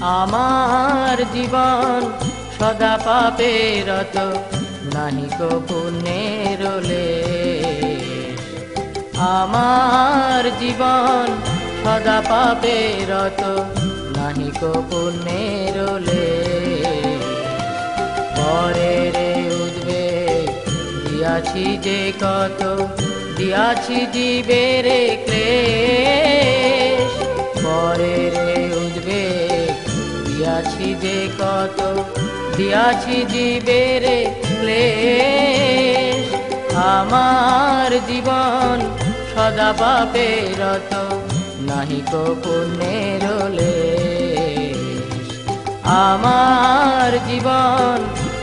আমার জীবন সদা পাপে রত, নাহি কো পুণ্যের লেশ। আমার জীবন সদা পাপে রত, নাহি কো পুণ্যের লেশ। পরের উদ্বেগ দিয়াছি যে কত, দিয়াছি জীবের ক্লেশ। পরের উদ্বেগ দিয়াছি যে কত, দিয়াছি জীবের ক্লেশ। আমার জীবন সদা পাপে রত, নাহি কো পুণ্যের লেশ। আমার জীবন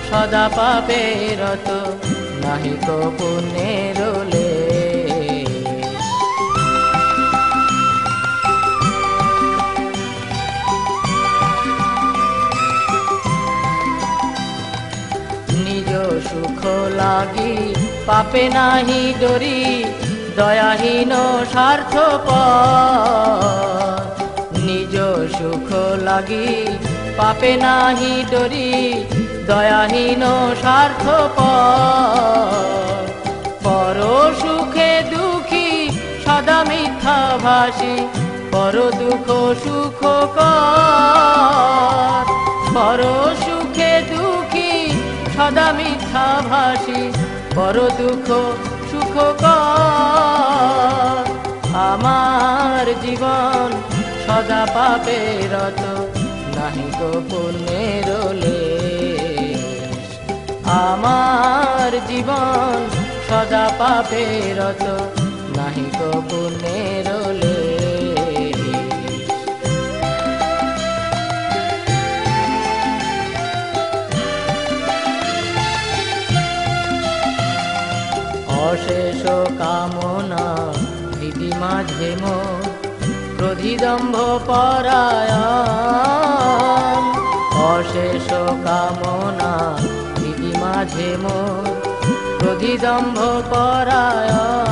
সদা পাপে রত, নাহি কো পুণ্যের লেশ। নিজ সুখ লাগি পাপে নাহি ডরি, দয়াহীন স্বার্থপর। নিজ সুখ লাগি পাপে নাহি ডরি, দয়াহীন স্বার্থপর। পর সুখে দুঃখী সদা মিথ্যা ভাসি, পর দুঃখ সুখ কর। পর সুখে দুঃখী সদা মিথ্যা ভাসি, পর দুঃখ সুখ কর। আমার জীবন সদা পাপে রত, নাহি কো পুণ্যের লেশ। আমার জীবন সদা পাপে রত, নাহি কো পুণ্যের লেশ। অশেষ কামনা হৃদি মাঝে মোর, ক্রোধিদম্ভ পরায়ণ। অশেষ কামনা হৃদি মাঝে মোর, ক্রোধিদম্ভ পরায়ণ।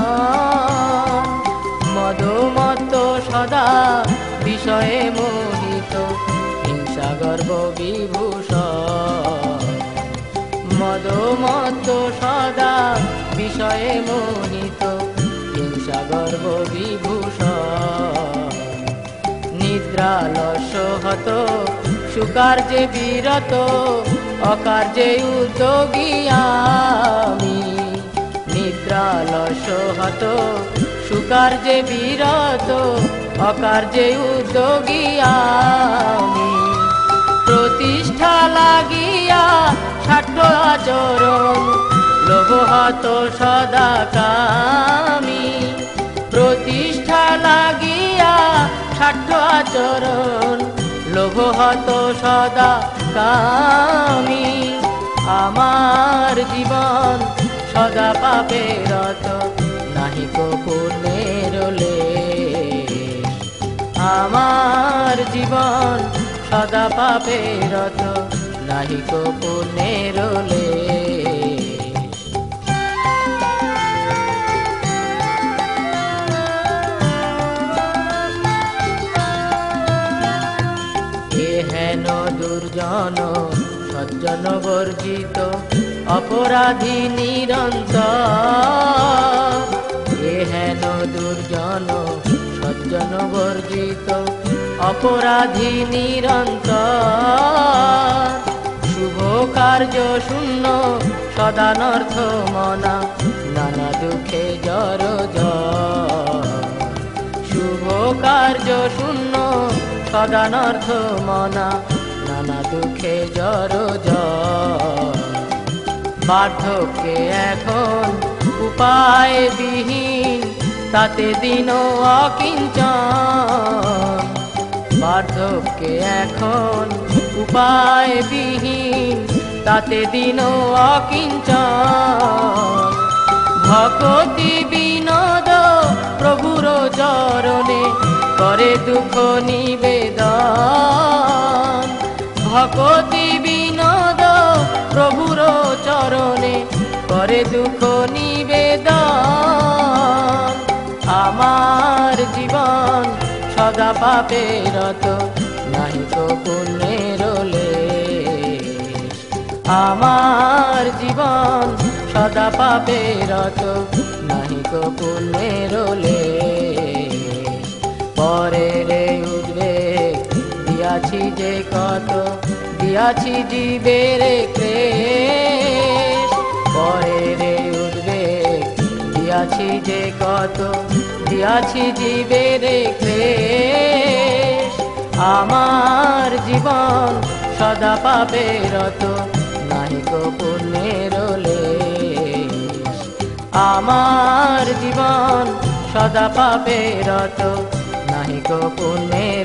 মদমত্ত সদা বিষয়ে মোহিত, হিংসা গর্ব বিভূষণ। মদমত্ত সদা বিষয়ে মোহিত, হিংসা গর্ব বিভূষণ। নিদ্রালস্য হত সুকার্যে বিরত, অকার্যে উদ্যোগী আমি। নিদ্রালস্য হত সুকার্যে বিরত, অকার্যে উদ্যোগী আমি। প্রতিষ্ঠা লাগিয়া স্বার্থ আচরণ, লোভ হত সদা কামি। প্রতিষ্ঠা লাগিয়া স্বার্থ আচরণ, লোভ হত সদা কামি। আমার জীবন সদা পাপে রত, নাহি কো পুণ্যের লেশ। আমার জীবন সদা পাপে রত, নাহি কো পুণ্যের লেশ। হেন দুর্জন সজ্জন বর্জিত, অপরাধী নিরন্তর। হেন দুর্জন সজ্জন বর্জিত, অপরাধী নিরন্তর। শুভ কার্য শূন্য সদানর্থ মনা, নানা দুঃখে জড়জড়। শুভ কার্য শূন্য সদানর্থ মনা, নানা দুঃখে জড়জড়। বার্ধক্যে এখন উপায় বিহীন, তাতে দিন অকিঞ্চন। বার্ধক্যে এখন উপায় বিহীন, তাতে দিন অকিঞ্চন। ভকতি বিনোদ প্রভুর চরণে, করে দুঃখ নিবেদন। ভকতি বিনোদ প্রভুর চরণে, করে দুঃখ নিবেদন। আমার জীবন সদা পাপে রত, নাহি কো পুণ্যের লেশ। আমার জীবন সদা পাপে রত, নাহি কো পুণ্যের লেশ। পরের উদ্বেগ দিয়াছি যে কত, দিয়াছি জীবের ক্লেশ। পরের উদ্বেগ দিয়াছি যে কত, দিয়াছি জীবের ক্লেশ। আমার জীবন সদা পাপে রত, নাহি কো পুণ্যের লেশ। আমার জীবন সদা পাপে রত, নাহি কো পুণ্যের